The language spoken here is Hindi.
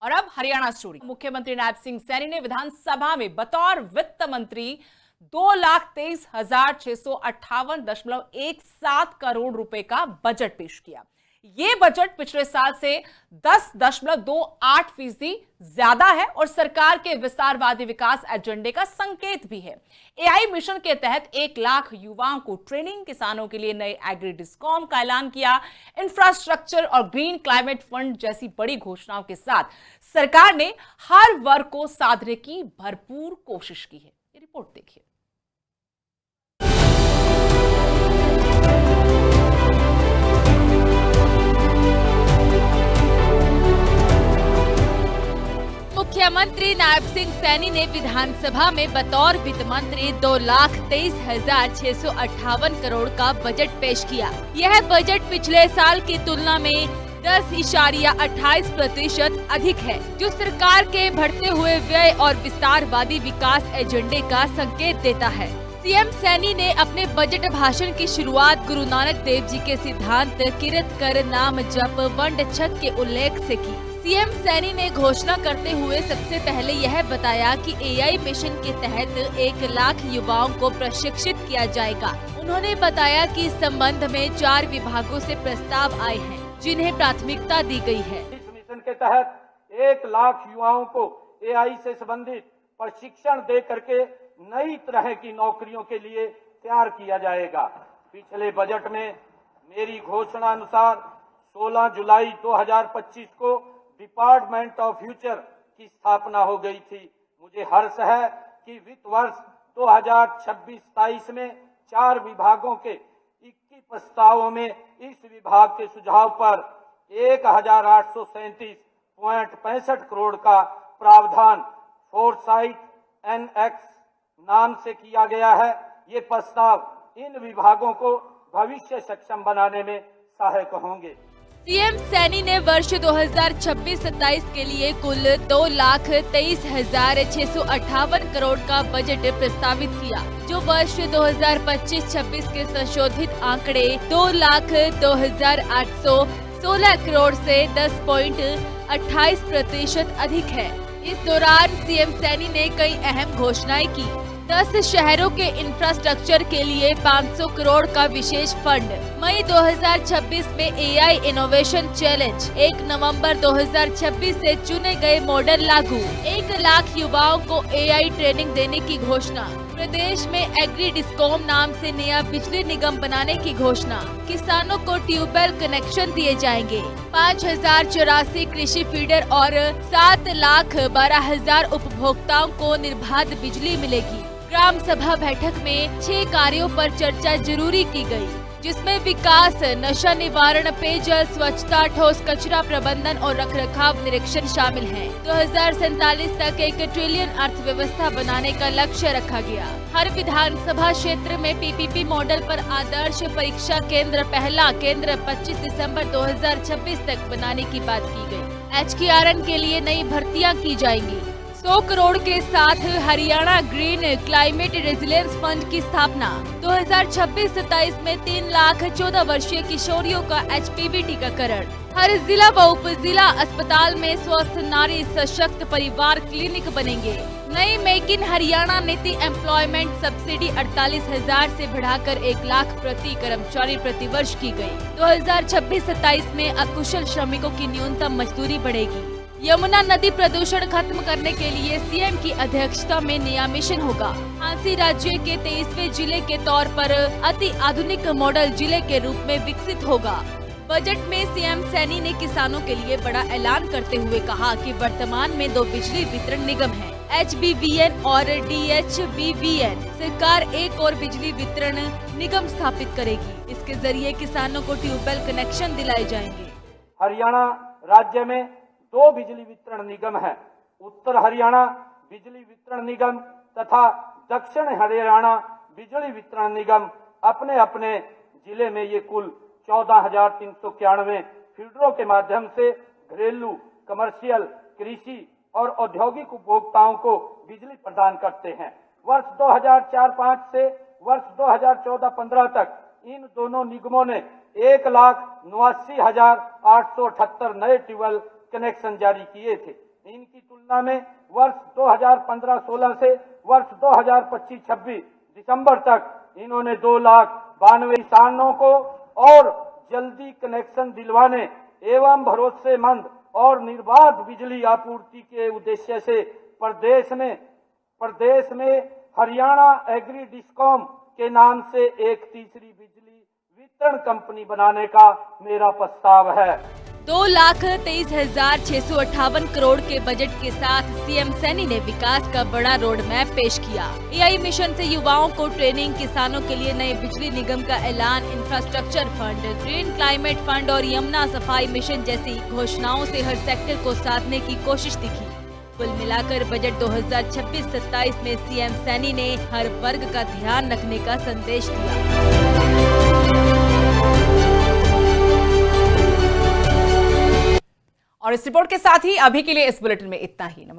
और अब हरियाणा स्टोरी। मुख्यमंत्री नायब सिंह सैनी ने विधानसभा में बतौर वित्त मंत्री 2,23,658.17 करोड़ रुपए का बजट पेश किया। यह बजट पिछले साल से 10.28% ज्यादा है और सरकार के विस्तारवादी विकास एजेंडे का संकेत भी है। एआई मिशन के तहत 1 लाख युवाओं को ट्रेनिंग, किसानों के लिए नए एग्री डिस्कॉम का ऐलान किया, इंफ्रास्ट्रक्चर और ग्रीन क्लाइमेट फंड जैसी बड़ी घोषणाओं के साथ सरकार ने हर वर्ग को साधने की भरपूर कोशिश की है। ये रिपोर्ट देखिए। मुख्यमंत्री नायब सिंह सैनी ने विधानसभा में बतौर वित्त मंत्री 2,23,658 करोड़ का बजट पेश किया। यह बजट पिछले साल की तुलना में 10.28% अधिक है, जो सरकार के बढ़ते हुए व्यय और विस्तारवादी विकास एजेंडे का संकेत देता है। सीएम सैनी ने अपने बजट भाषण की शुरुआत गुरु नानक देव जी के सिद्धांत किरत कर नाम जप वंड छक के उल्लेख से की। सीएम सैनी ने घोषणा करते हुए सबसे पहले यह बताया कि एआई मिशन के तहत 1 लाख युवाओं को प्रशिक्षित किया जाएगा। उन्होंने बताया कि इस संबंध में 4 विभागों से प्रस्ताव आए हैं, जिन्हें प्राथमिकता दी गई है। इस मिशन के तहत 1 लाख युवाओं को एआई से संबंधित प्रशिक्षण दे करके नई तरह की नौकरियों के लिए तैयार किया जाएगा। पिछले बजट में मेरी घोषणा अनुसार 16 जुलाई 2025 को डिपार्टमेंट ऑफ फ्यूचर की स्थापना हो गई थी। मुझे हर्ष है कि वित्त वर्ष 2026-27 में 4 विभागों के 21 प्रस्तावों में इस विभाग के सुझाव पर 1,837.65 करोड़ का प्रावधान फोरसाइट NX नाम से किया गया है। ये प्रस्ताव इन विभागों को भविष्य सक्षम बनाने में सहायक होंगे। सीएम सैनी ने वर्ष 2026-27 के लिए कुल 2,23,658 करोड़ का बजट प्रस्तावित किया, जो वर्ष 2025-26 के संशोधित आंकड़े 2,02,816 करोड़ से 10.28% अधिक है। इस दौरान सीएम सैनी ने कई अहम घोषणाएं की। 10 शहरों के इंफ्रास्ट्रक्चर के लिए 500 करोड़ का विशेष फंड। मई 2026 में एआई इनोवेशन चैलेंज। 1 नवंबर 2026 से चुने गए मॉडल लागू। 1 लाख युवाओं को एआई ट्रेनिंग देने की घोषणा। प्रदेश में एग्री डिस्कॉम नाम से नया बिजली निगम बनाने की घोषणा। किसानों को ट्यूबवेल कनेक्शन दिए जाएंगे। 5,084 कृषि फीडर और 7,12,000 उपभोक्ताओं को निर्बाध बिजली मिलेगी। ग्राम सभा बैठक में 6 कार्यों पर चर्चा जरूरी की गई, जिसमें विकास, नशा निवारण, पेयजल, स्वच्छता, ठोस कचरा प्रबंधन और रखरखाव निरीक्षण शामिल हैं। 2047 तक 1 ट्रिलियन अर्थव्यवस्था बनाने का लक्ष्य रखा गया। हर विधानसभा क्षेत्र में पीपीपी मॉडल पर आदर्श परीक्षा केंद्र पहला केंद्र 25 दिसंबर 2026 तक बनाने की बात की गई। HKRN के लिए नई भर्तियां की जाएंगी। 100 करोड़ के साथ Haryana green climate resilience fund की स्थापना। 2026-27 में 3,14 वर्षीय किशोरियों का HPV टीकाकरण। हर जिला व उप जिला अस्पताल में स्वस्थ नारी सशक्त परिवार क्लिनिक बनेंगे। नई मेक इन हरियाणा नीति एम्प्लॉयमेंट सब्सिडी 48,000 से बढ़ाकर 1 लाख प्रति कर्मचारी प्रति वर्ष की गई। 2026-27 में अकुशल श्रमिकों की न्यूनतम मजदूरी बढ़ेगी। यमुना नदी प्रदूषण खत्म करने के लिए सीएम की अध्यक्षता में नया मिशन होगा। झांसी राज्य के 23वें जिले के तौर पर अति आधुनिक मॉडल जिले के रूप में विकसित होगा। बजट में सीएम सैनी ने किसानों के लिए बड़ा ऐलान करते हुए कहा कि वर्तमान में 2 बिजली वितरण निगम हैं, HBVN और DHBVN। सरकार एक और बिजली वितरण निगम स्थापित करेगी। इसके जरिए किसानों को ट्यूबवेल कनेक्शन दिलाए जाएंगे। हरियाणा राज्य में 2 बिजली वितरण निगम है। उत्तर हरियाणा बिजली वितरण निगम तथा दक्षिण हरियाणा बिजली वितरण निगम अपने अपने जिले में ये कुल 14,391 फीडरों के माध्यम से घरेलू, कमर्शियल, कृषि और औद्योगिक उपभोक्ताओं को बिजली प्रदान करते हैं। वर्ष 2004-05 से वर्ष 2014-15 तक इन दोनों निगमों ने 1,89,878 नए ट्यूबवेल कनेक्शन जारी किए थे। इनकी तुलना में वर्ष 2015-16 से वर्ष 2025-26 दिसंबर तक इन्होंने 2,92,000 किसानों को और जल्दी कनेक्शन दिलवाने एवं भरोसेमंद और निर्बाध बिजली आपूर्ति के उद्देश्य से प्रदेश में हरियाणा एग्री डिस्कॉम के नाम से एक तीसरी बिजली वितरण कंपनी बनाने का मेरा प्रस्ताव है। 2,23,658 करोड़ के बजट के साथ सीएम सैनी ने विकास का बड़ा रोड मैप पेश किया। एआई मिशन से युवाओं को ट्रेनिंग, किसानों के लिए नए बिजली निगम का ऐलान, infrastructure fund, green climate fund और यमुना सफाई मिशन जैसी घोषणाओं से हर सेक्टर को साधने की कोशिश दिखी। कुल मिलाकर बजट 2026-27 में सीएम सैनी ने हर वर्ग का ध्यान रखने का संदेश दिया। और इस रिपोर्ट के साथ ही अभी के लिए इस बुलेटिन में इतना ही। नमस्कार।